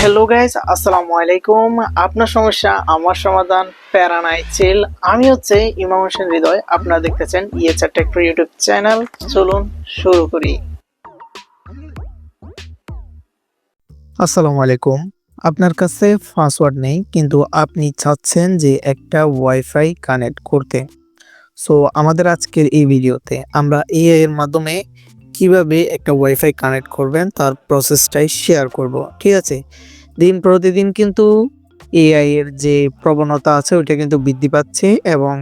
Hello guys, আসসালামু আলাইকুম। আপনার সমস্যা আমার সমাধান, প্যারা নাই চিল। আমি হচ্ছে ইমাম হোসেন হৃদয়। আপনারা দেখতেছেন ইয়েচার টেক ইউটিউব চ্যানেল। চলুন শুরু করি। আসসালামু আলাইকুম। আপনার কাছে পাসওয়ার্ড নেই কিন্তু আপনি চাচ্ছেন যে একটা ওয়াইফাই কানেক্ট করতে। সো আমাদের আজকের এই ভিডিওতে আমরা এআই এর মাধ্যমে কিভাবে একটা ওয়াইফাই কানেক্ট করবেন তার প্রসেসটাই শেয়ার করব। ঠিক আছে? দিন প্রতিদিন কিন্তু এআই এর যে প্রবণতা আছে ওইটা কিন্তু বৃদ্ধি পাচ্ছে এবং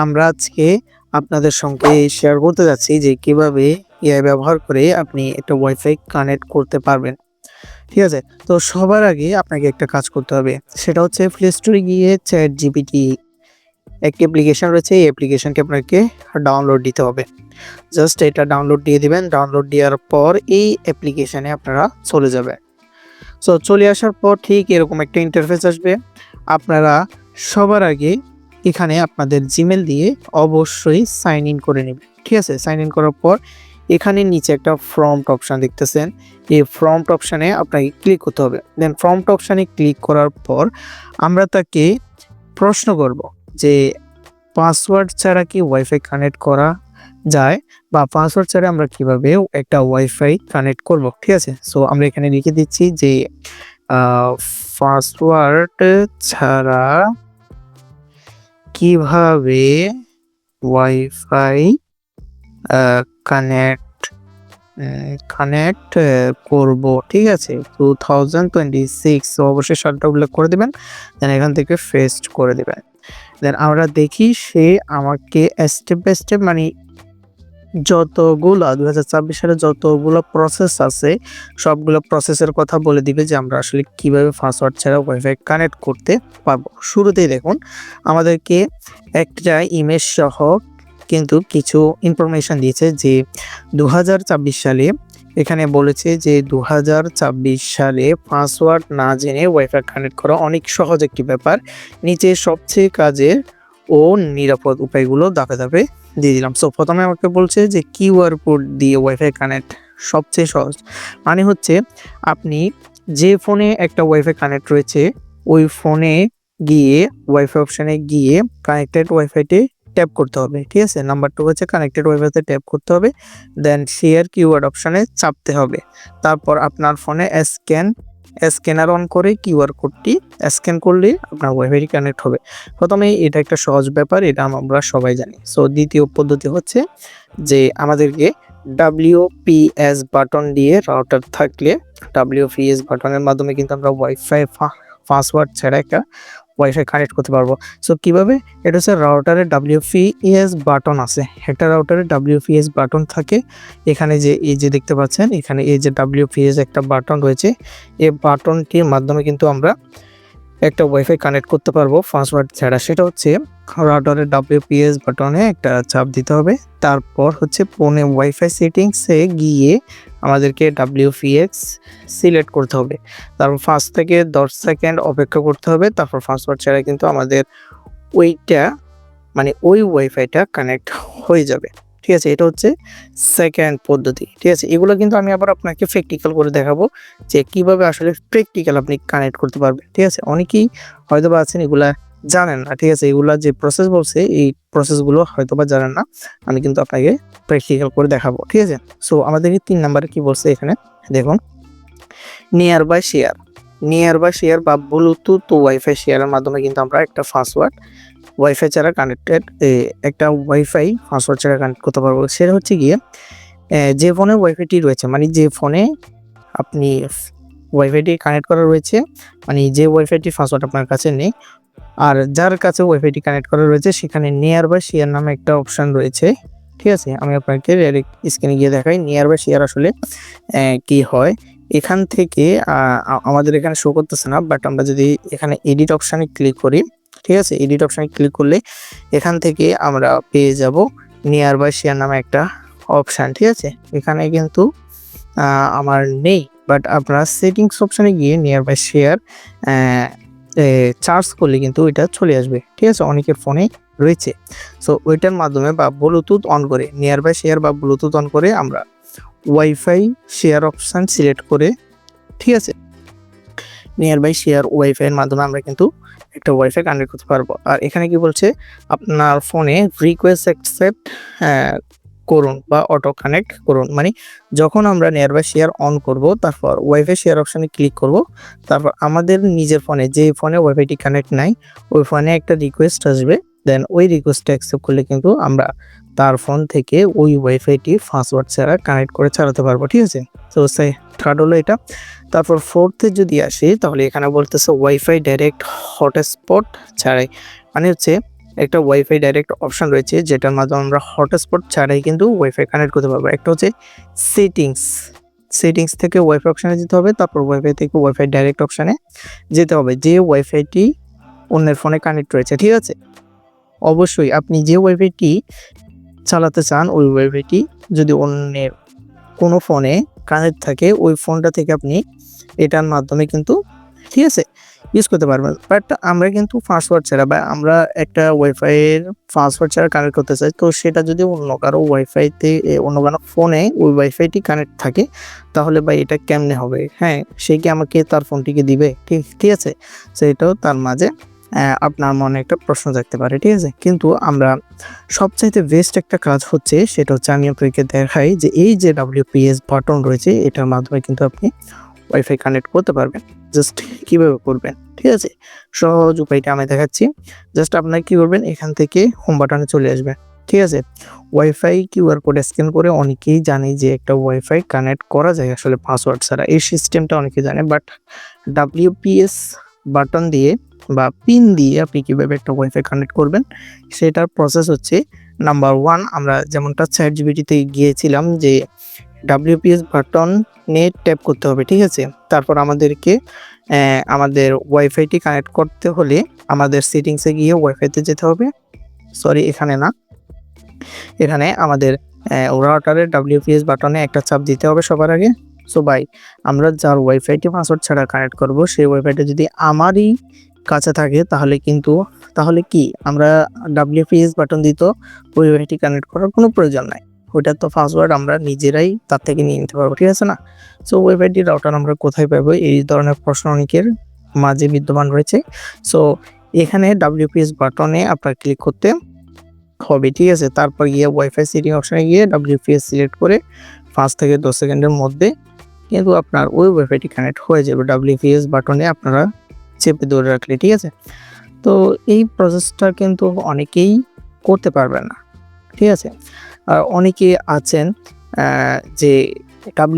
আমরা আজকে আপনাদের সঙ্গে শেয়ার করতে যাচ্ছি যে কিভাবে এআই ব্যবহার করে আপনি একটা ওয়াইফাই কানেক্ট করতে পারবেন। ঠিক আছে? তো সবার আগে আপনাকে একটা কাজ করতে হবে। সেটা হচ্ছে প্লে স্টোরে গিয়ে ChatGPT একটি অ্যাপ্লিকেশন রয়েছে। এই অ্যাপ্লিকেশনকে আপনাকে ডাউনলোড দিতে হবে। জাস্ট এটা ডাউনলোড দিয়ে দিবেন। ডাউনলোড দেওয়ার পর এই অ্যাপ্লিকেশনে আপনারা চলে যাবেন। সো চলে আসার পর ঠিক এরকম একটা ইন্টারফেস আসবে। আপনারা সবার আগে এখানে আপনাদের জিমেল দিয়ে অবশ্যই সাইন ইন করে নেবেন। ঠিক আছে? সাইন ইন করার পর এখানে নিচে একটা প্রম্পট অপশন দেখতেছেন। এই প্রম্পট অপশনে আপনাকে ক্লিক করতে হবে। দেন প্রম্পট অপশনে ক্লিক করার পর আমরা তাকে প্রশ্ন করব যে পাসওয়ার্ড ছাড়া কি ওয়াইফাই কানেক্ট করা যায় বা পাসওয়ার্ড ছাড়া আমরা কিভাবে একটা ওয়াইফাই কানেক্ট করব। ঠিক আছে? সো আমরা এখানে লিখে দিচ্ছি যে পাসওয়ার্ড ছাড়া কিভাবে ওয়াইফাই কানেক্ট কানেক্ট করব। ঠিক আছে? 2026 সো অবশ্যই সালটা উল্লেখ করে দিবেন। দেন এখান থেকে পেস্ট করে দিবেন। দেন আমরা দেখি সে আমাকে স্টেপ বাই স্টেপ মানে যতগুলা 2026 সালে যতগুলো প্রসেস আছে সবগুলো প্রসেসের কথা বলে দিবে যে আমরা আসলে কিভাবে পাসওয়ার্ড ছাড়া ওয়াইফাই কানেক্ট করতে পারবো। শুরুতেই দেখুন আমাদেরকে একটা ইমেজ সহ কিন্তু কিছু ইনফরমেশন দিয়েছে যে 2026 সালে এখানে বলেছে যে 2026 সালে পাসওয়ার্ড না জেনে ওয়াইফাই কানেক্ট করা অনেক সহজ একটি ব্যাপার। নিচে সবচেয়ে কাজের ও নিরাপদ উপায়গুলো ধাপে ধাপে দিয়ে দিলাম। সো প্রথমে আমাকে বলছে যে কিউআর কোড দিয়ে ওয়াইফাই কানেক্ট সবচেয়ে সহজ। মানে হচ্ছে আপনি যে ফোনে একটা ওয়াইফাই কানেক্ট রয়েছে ওই ফোনে গিয়ে ওয়াইফাই অপশনে গিয়ে কানেক্টেড ওয়াইফাইতে ট্যাপ করতে হবে। ঠিক আছে? নাম্বার 2 হচ্ছে কানেক্টেড ওয়াইফাইতে ট্যাপ করতে হবে। দেন শেয়ার কিওয়ার্ড অপশনে চাপতে হবে। তারপর আপনার ফোনে স্ক্যানার অন করে কিউআর কোডটি স্ক্যান করলে আপনার ওয়াইফাই কানেক্ট হবে। প্রথমে এটা একটা সহজ ব্যাপার, এটা আমরা সবাই জানি। সো দ্বিতীয় পদ্ধতি হচ্ছে যে আমাদেরকে WPS বাটন দিয়ে রাউটার থাকলে WPS বাটনের মাধ্যমে কিন্তু আমরা ওয়াইফাই পাসওয়ার্ড ছাড়া একটা ওয়াইফাই কানেক্ট করতে পারবো। সো কিভাবে? এটা হচ্ছে রাউটারে WPS বাটন আছে। একটা রাউটারে WPS বাটন থাকে। এখানে যে এই যে দেখতে পাচ্ছেন এখানে এই যে WPS একটা বাটন রয়েছে। এই বাটনটির মাধ্যমে কিন্তু আমরা একটা ওয়াইফাই কানেক্ট করতে পারবো পাসওয়ার্ড ছাড়া। সেটা হচ্ছে রাউটারের WPS বাটনে একটা চাপ দিতে হবে। তারপর হচ্ছে ফোনে ওয়াইফাই সেটিংসে গিয়ে আমাদেরকে WPS সিলেক্ট করতে হবে। তারপর 5 থেকে 10 সেকেন্ড অপেক্ষা করতে হবে। তারপর পাসওয়ার্ড ছাড়া কিন্তু আমাদের ওইটা মানে ওই ওয়াইফাইটা কানেক্ট হয়ে যাবে। ঠিক আছে? এটা হচ্ছে সেকেন্ড পদ্ধতি। ঠিক আছে? এগুলো কিন্তু আমি আবার আপনাকে প্র্যাকটিক্যাল করে দেখাবো যে কিভাবে আসলে প্র্যাকটিক্যাল আপনি কানেক্ট করতে পারবেন। ঠিক আছে? অনেকেই হয়তোবা আছেন এগুলা জানেন না। ঠিক আছে? এগুলা যে প্রসেস বলছে এই প্রসেসগুলো হয়তোবা জানেন না। আমি কিন্তু আপনাকে প্র্যাকটিক্যাল করে দেখাবো। ঠিক আছে? সো আমাদের 3 নম্বরে কি বলছে এখানে দেখুন, নিয়ার বাই শেয়ার বা ব্লুটুথ ওয়াইফাই শেয়ারের মাধ্যমে কিন্তু আমরা একটা পাসওয়ার্ড ওয়াইফাই ছাড়া কানেক্টেড একটা ওয়াইফাই পাসওয়ার্ড ছাড়া কানেক্ট করতে পারবো। সেটা হচ্ছে গিয়ে যে ফোনে ওয়াইফাইটি রয়েছে মানে যে ফোনে আপনি ওয়াইফাইটি কানেক্ট করা রয়েছে মানে যে ওয়াইফাইটি পাসওয়ার্ড আপনার কাছে নেই আর যার কাছে ওয়াইফাইটি কানেক্ট করা রয়েছে সেখানে নিয়ার বাই শেয়ার নামে একটা অপশন রয়েছে। ঠিক আছে? আমি আপনাকে ডাইরেক্ট স্ক্রিনে গিয়ে দেখাই নিয়ার বাই শেয়ার আসলে কি হয়। এখান থেকে আমাদের এখানে শো করতেছে না, বাট আমরা যদি এখানে এডিট অপশানে ক্লিক করি, ঠিক আছে? এডিট অপশানে ক্লিক করলে এখান থেকে আমরা পেয়ে যাব নিয়ার বাই শেয়ার নামে একটা অপশান। ঠিক আছে? এখানে কিন্তু আমার নেই, বাট আপনারা সেটিংস অপশানে গিয়ে নিয়ার বাই শেয়ার চার্জ করলে কিন্তু এটা চলে আসবে। ঠিক আছে? অনেকের ফোনে রয়েছে। সো ওইটার মাধ্যমে বা ব্লুটুথ অন করে নিয়ার বাই শেয়ার বা ব্লুটুথ অন করে আমরা ওয়াইফাই শেয়ার অপশান সিলেক্ট করে, ঠিক আছে, নিয়ার বাই শেয়ার ওয়াইফাই এর মাধ্যমে আমরা কিন্তু একটা ওয়াইফাই কানেক্ট করতে পারবো। আর এখানে কি বলছে, আপনার ফোনে রিকোয়েস্ট অ্যাকসেপ্ট করুন বা অটো কানেক্ট করুন, মানে যখন আমরা নিয়ার বাই শেয়ার অন করব, তারপর ওয়াইফাই শেয়ার অপশানে ক্লিক করব, তারপর আমাদের নিজের ফোনে, যে ফোনে ওয়াইফাইটি কানেক্ট নাই, ওই ফোনে একটা রিকোয়েস্ট আসবে। দেন ওই রিকোয়েস্টটা অ্যাকসেপ্ট করলে কিন্তু আমরা তার ফোন থেকে ওই ওয়াইফাইটি পাসওয়ার্ড ছাড়া কানেক্ট করে চালাতে পারবো, ঠিক আছে। তো থার্ড হলো এটা। তারপর ফোর্থে যদি আসি, তাহলে এখানে বলতেছে ওয়াইফাই ডাইরেক্ট হটস্পট ছাড়াই, মানে হচ্ছে একটা ওয়াইফাই ডাইরেক্ট অপশন রয়েছে যেটার মাধ্যমে আমরা হটস্পট ছাড়াই কিন্তু ওয়াইফাই কানেক্ট করতে পারবো। একটা হচ্ছে সেটিংস থেকে ওয়াইফাই অপশানে যেতে হবে, তারপর ওয়াইফাই থেকে ওয়াইফাই ডাইরেক্ট অপশানে যেতে হবে, যে ওয়াইফাইটি অন্যের ফোনে কানেক্ট রয়েছে, ঠিক আছে। অবশ্যই আপনি যে ওয়াইফাইটি চালাতে চান, ওই ওয়াইফাইটি যদি অন্যের কোনো ফোনে কানেক্ট থাকে, ওই ফোনটা থেকে আপনি এটার মাধ্যমে কিন্তু, ঠিক আছে, ইউজ করতে পারবেন। বাট আমরা কিন্তু পাসওয়ার্ড ছাড়া, বা আমরা একটা ওয়াইফাইয়ের পাসওয়ার্ড ছাড়া কানেক্ট করতে চাই, তো সেটা যদি অন্য কারো ওয়াইফাইতে, অন্য কারো ফোনে ওই ওয়াইফাইটি কানেক্ট থাকে, তাহলে ভাই এটা কেমনে হবে? হ্যাঁ, সে কি আমাকে তার ফোনটিকে দিবে? ঠিক আছে, সেটাও তার মাঝে আপনার মনে একটা প্রশ্ন থাকতে পারে, ঠিক আছে। কিন্তু আমরা সবচাইতে বেস্ট একটা কাজ হচ্ছে, সেটা হচ্ছে আমি আপনাকে দেখাই যে এই যে WPS বাটন রয়েছে, এটার মাধ্যমে কিন্তু আপনি ওয়াইফাই কানেক্ট করতে পারবেন। জাস্ট কিভাবে করবেন, ঠিক আছে, সহজ উপায়টা আমি দেখাচ্ছি। জাস্ট আপনারা কি করবেন, এখান থেকে হোম বাটনে চলে আসবেন, ঠিক আছে। ওয়াইফাই QR কোড স্ক্যান করে অনেকেই জানে যে একটা ওয়াইফাই কানেক্ট করা যায় আসলে পাসওয়ার্ড ছাড়া, এই সিস্টেমটা অনেকেই জানে। বাট WPS বাটন দিয়ে বা পিন দিয়ে আপনি কিভাবে একটা ওয়াইফাই কানেক্ট করবেন, সেটার প্রসেস হচ্ছে, নাম্বার 1, আমরা যেমনটা ChatGPT-তে গিয়েছিলাম যে WPS বাটন নিয়ে ট্যাপ করতে হবে, ঠিক আছে। তারপর আমাদেরকে আমাদের ওয়াইফাইটি কানেক্ট করতে হলে আমাদের সেটিংসে গিয়ে ওয়াইফাইতে যেতে হবে। সরি, এখানে না, এখানে আমাদের রাউটারের WPS বাটনে একটা চাপ দিতে হবে সবার আগে। সো ভাই, আমরা যার ওয়াইফাইটি পাসওয়ার্ড ছাড়া কানেক্ট করব, সেই ওয়াইফাইটা যদি আমারই কাছে থাকে, তাহলে কি আমরা WPS বাটন দিত ওই ওয়াইফাইটি কানেক্ট করার কোনো প্রয়োজন নাই। ওইটার তো পাসওয়ার্ড আমরা নিজেরাই তার থেকে নিয়ে নিতে পারবো, ঠিক আছে না। সো ওয়াইফাইটি রাউটার আমরা কোথায় পাবো, এই ধরনের প্রশ্ন অনেকের মাঝে বিদ্যমান রয়েছে। সো এখানে WPS বাটনে আপনার ক্লিক করতে হবে, ঠিক আছে। তারপর গিয়ে ওয়াইফাই সেটিং অপশনে গিয়ে WPS সিলেক্ট করে 5 থেকে 10 সেকেন্ডের মধ্যে কিন্তু আপনার ওই ওয়াইফাইটি কানেক্ট হয়ে যাবে WPS বাটনে আপনারা চেপে ধরে রাখলে, ঠিক আছে। তো এই প্রসেসটা কিন্তু অনেকেই করতে পারবে না, ঠিক আছে। আর অনেকে আছেন যে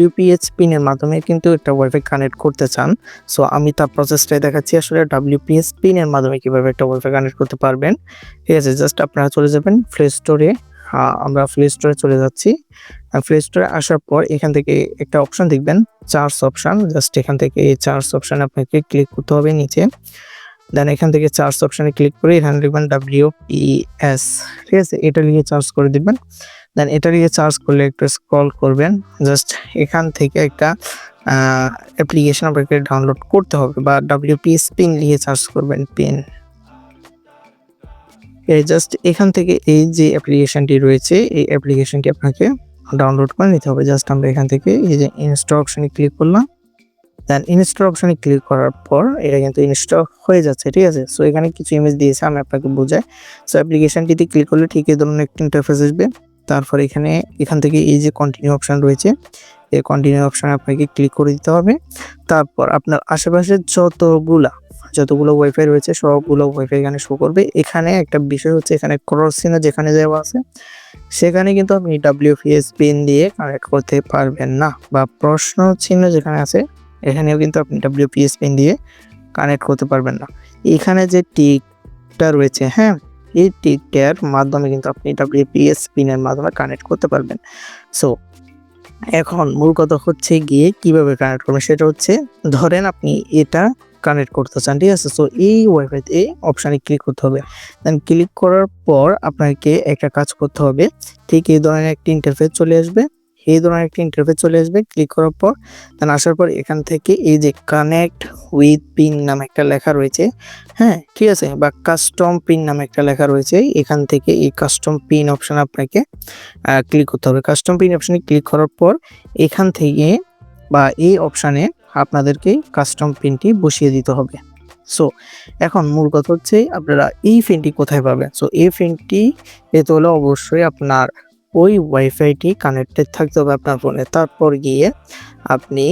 WPS পিনের মাধ্যমে কিন্তু একটা ওয়াইফাই কানেক্ট করতে চান। সো আমি তার প্রসেসটাই দেখাচ্ছি, আসলে WPS পিনের মাধ্যমে কিভাবে একটা ওয়াইফাই কানেক্ট করতে পারবেন, ঠিক আছে। জাস্ট আপনারা চলে যাবেন প্লে স্টোরে। আমরা প্লে স্টোরে চলে যাচ্ছি। প্লে স্টোরে আসার পর এখান থেকে একটা অপশন দেখবেন, চার্জ অপশন। জাস্ট এখান থেকে এই চার্জ অপশনে আপনাকে ক্লিক করতে হবে নিচে। দেন এখান থেকে চার্জ অপশনে ক্লিক করে এখানে লিখবেন WPS, ঠিক আছে, এটা লিখে চার্জ করে দিবেন। দেন এটা লিখে চার্জ করলে একটু স্ক্রল করবেন, জাস্ট এখান থেকে একটা অ্যাপ্লিকেশন আপনাকে ডাউনলোড করতে হবে, বা WPS পিন লিখে চার্জ করবেন, পিন। এই জাস্ট এখান থেকে এই যে অ্যাপ্লিকেশনটি রয়েছে, এই অ্যাপ্লিকেশনটি আপনাকে ডাউনলোড করে নিতে হবে। জাস্ট আমরা এখান থেকে এই যে ইনস্টল অপশনে ক্লিক করলাম। দেন ইনস্টল অপশনে ক্লিক করার পর এটা কিন্তু ইনস্টল হয়ে যাচ্ছে, ঠিক আছে। সো এখানে কিছু ইমেজ দিয়েছে, আমি আপনাকে বোঝাই। সো অ্যাপ্লিকেশনটিতে ক্লিক করলে ঠিক এই ধরনের একটা ইন্টারফেস আসবে। তারপর এখান থেকে এই যে কন্টিনিউ অপশন রয়েছে, এই কন্টিনিউ অপশনে আপনাকে ক্লিক করে দিতে হবে। তারপর আপনার আশেপাশে যতগুলো ওয়াইফাই রয়েছে, সবগুলো ওয়াইফাই এখানে শো করবে। এখানে একটা বিষয় হচ্ছে, এখানে ক্রস চিহ্ন যেখানে দেওয়া আছে, সেখানে কিন্তু আপনি WPS পিন দিয়ে কানেক্ট করতে পারবেন না, বা প্রশ্ন চিহ্ন যেখানে আছে, এখানেও কিন্তু আপনি WPS পিন দিয়ে কানেক্ট করতে পারবেন না। এখানে যে টিকটা রয়েছে, হ্যাঁ, এই টিকটার মাধ্যমে কিন্তু আপনি WPS পিনের মাধ্যমে কানেক্ট করতে পারবেন। সো এখন মূল কথা হচ্ছে গিয়ে কিভাবে কানেক্ট করবেন, সেটা হচ্ছে, ধরেন আপনি এটা কানেক্ট করতে চান, ঠিক আছে। সো এই ওয়াইফাইতে এই অপশানে ক্লিক করতে হবে। দেন ক্লিক করার পর আপনাকে একটা কাজ করতে হবে, ঠিক এই ধরনের একটা ইন্টারফেস চলে আসবে। ক্লিক করার পর দেন আসার পর এখান থেকে এই যে কানেক্ট উইথ পিন নামে একটা লেখা রয়েছে, হ্যাঁ, ঠিক আছে, বা কাস্টম পিন নামে একটা লেখা রয়েছে। এখান থেকে এই কাস্টম পিন অপশন আপনাকে ক্লিক করতে হবে। কাস্টম পিন অপশনে ক্লিক করার পর এখান থেকে বা এই অপশানে আপনাদেরকেই কাস্টম পিনটি বসিয়ে দিতে হবে। সো এখন মূল কথা হচ্ছে আপনারা এই পিনটি কোথায় পাবেন। সো এই পিনটি পেতে হলে অবশ্যই আপনার ওই ওয়াইফাইটি কানেক্টেড থাকতে হবে আপনার ফোনে। তারপর গিয়ে আপনি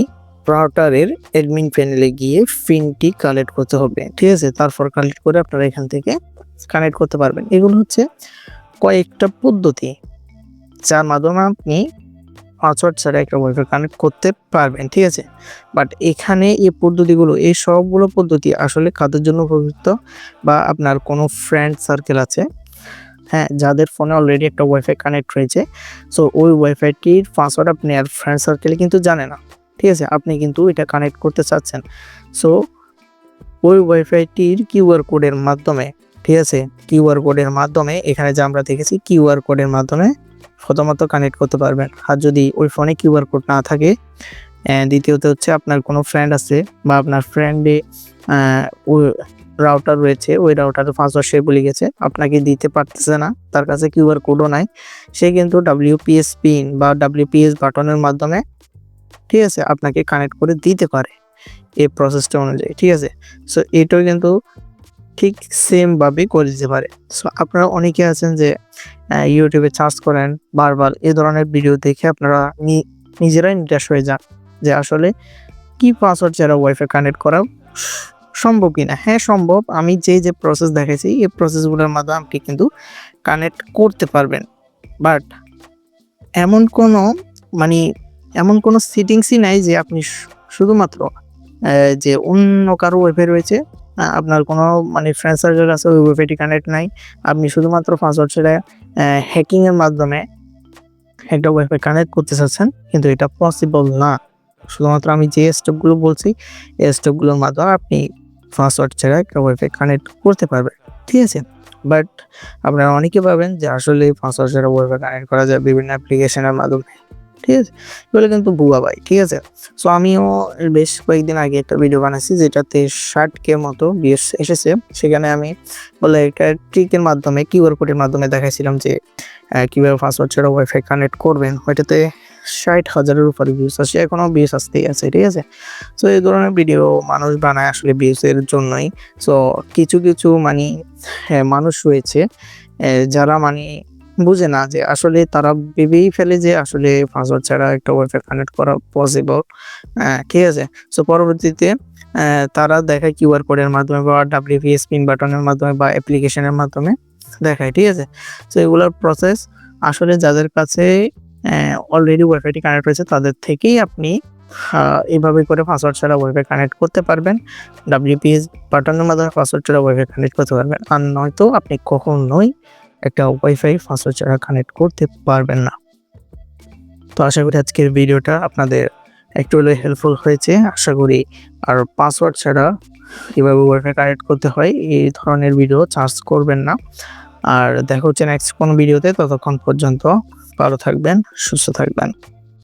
রাউটারের অ্যাডমিন প্যানেলে গিয়ে পিনটি কালেক্ট করতে হবে, ঠিক আছে? তারপর কালেক্ট করে আপনারা এখান থেকে কানেক্ট করতে পারবেন। এগুলো হচ্ছে কয়েকটা পদ্ধতি যার মাধ্যমে আপনি পাসওয়ার্ড ছাড়া একটা ওয়াইফাই কানেক্ট করতে পারবেন, ঠিক আছে? বাট এখানে এই পদ্ধতিগুলো, এই সবগুলো পদ্ধতি আসলে কাদের জন্য উপযুক্ত, বা আপনার কোনো ফ্রেন্ড সার্কেল আছে, হ্যাঁ, যাদের ফোনে অলরেডি একটা ওয়াইফাই কানেক্ট রয়েছে। সো ওই ওয়াইফাইটির পাসওয়ার্ড আপনি আর ফ্রেন্ড সার্কেলে কিন্তু জানে না, ঠিক আছে? আপনি কিন্তু এটা কানেক্ট করতে চাচ্ছেন। সো ওই ওয়াইফাইটির কিউআর কোডের মাধ্যমে, ঠিক আছে, কিউআর কোডের মাধ্যমে এখানে যে আমরা দেখেছি কিউআর কোডের মাধ্যমে প্রথমত কানেক্ট করতে পারবেন। আর যদি ওই ফোনে কিউআর কোড না থাকে, দ্বিতীয়ত হচ্ছে আপনার কোনো ফ্রেন্ড আছে বা আপনার ফ্রেন্ডে ওই রাউটার রয়েছে, ওই রাউটারের পাসওয়ার্ড সে ভুলে গেছে, আপনাকে দিতে পারতেছে না, তার কাছে কিউআর কোডও নাই, সে কিন্তু WPS পিন বা WPS বাটনের মাধ্যমে, ঠিক আছে, আপনাকে কানেক্ট করে দিতে পারে এই প্রসেসটা অনুযায়ী, ঠিক আছে? সো এটাও কিন্তু ঠিক সেমভাবে করে দিতে পারে। সো আপনারা অনেকে আছেন যে ইউটিউবে সার্চ করেন বারবার, এ ধরনের ভিডিও দেখে আপনারা নিজেরাই নিরাশ হয়ে যান যে আসলে কি পাসওয়ার্ড ছাড়া ওয়াইফাই কানেক্ট করা সম্ভব কিনা। হ্যাঁ, সম্ভব। আমি যে প্রসেস দেখাইছি এই প্রসেসগুলোর মাধ্যমে আপনি কিন্তু কানেক্ট করতে পারবেন। বাট এমন কোনো মানে এমন কোনো সেটিংসই নাই যে আপনি শুধুমাত্র যে অন্য কারো ওয়াইফাই রয়েছে, আপনার কোনো মানে ফ্রেন্ড সার্কেল আছে, ওই ওয়াইফাইটি কানেক্ট নাই, আপনি শুধুমাত্র পাসওয়ার্ড ছাড়া হ্যাকিংয়ের মাধ্যমে একটা ওয়াইফাই কানেক্ট করতে চাচ্ছেন, কিন্তু এটা পসিবল না। শুধুমাত্র আমি যে স্টেপগুলো বলছি এই স্টেপগুলোর মাধ্যমে আপনি পাসওয়ার্ড ছাড়া একটা ওয়াইফাই কানেক্ট করতে পারবেন, ঠিক আছে? বাট আপনারা অনেকে ভাবেন যে আসলে পাসওয়ার্ড ছাড়া ওয়াইফাই কানেক্ট করা যায় বিভিন্ন অ্যাপ্লিকেশনের মাধ্যমে, ঠিক আছে? এগুলো কিন্তু ভুয়া ভাই, ঠিক আছে? সো আমিও বেশ কয়েকদিন আগে একটা ভিডিও বানাইছি যেটাতে 60K মতো ভিউজ এসেছে। সেখানে আমি বলে একটা ট্রিকের মাধ্যমে কিউআর কোডের মাধ্যমে দেখাইছিলাম যে কীভাবে পাসওয়ার্ড ছাড়া ওয়াইফাই কানেক্ট করবেন। ওইটাতে 60,000-এর উপরে ভিউজ আসছে, এখনও ভিউজ আসতেই আছে, ঠিক আছে? সো এই ধরনের ভিডিও মানুষ বানায় আসলে ভিউজের জন্যই। সো কিছু মানে মানুষ রয়েছে যারা মানে বুঝে না যে আসলে তারা ভেবেই ফেলে যে আসলে পাসওয়ার্ড ছাড়া একটা ওয়াইফাই কানেক্ট করা পসিবল, ঠিক আছে? সো পরবর্তীতে তারা দেখায় কিউআর কোডের মাধ্যমে বা WPS পিন বাটনের মাধ্যমে বা অ্যাপ্লিকেশনের মাধ্যমে দেখায়, ঠিক আছে? সো এগুলোর প্রসেস আসলে যাদের কাছে অলরেডি ওয়াইফাইটি কানেক্ট রয়েছে তাদের থেকেই আপনি এভাবে করে পাসওয়ার্ড ছাড়া ওয়াইফাই কানেক্ট করতে পারবেন। WPS বাটনের মাধ্যমে পাসওয়ার্ড ছাড়া ওয়াইফাই কানেক্ট করতে পারবেন। আর নয়তো আপনি কখনোই একটা ওয়াইফাই পাসওয়ার্ড ছাড়া কানেক্ট করতে পারবেন না। তো আশা করি আজকের ভিডিওটা আপনাদের একটু হলেও হেল্পফুল হয়েছে, আশা করি। আর পাসওয়ার্ড ছাড়া কীভাবে ওয়াইফাই কানেক্ট করতে হয় এই ধরনের ভিডিও সার্চ করবেন না। আর দেখা হচ্ছে নেক্সট কোনো ভিডিওতে। ততক্ষণ পর্যন্ত ভালো থাকবেন, সুস্থ থাকবেন।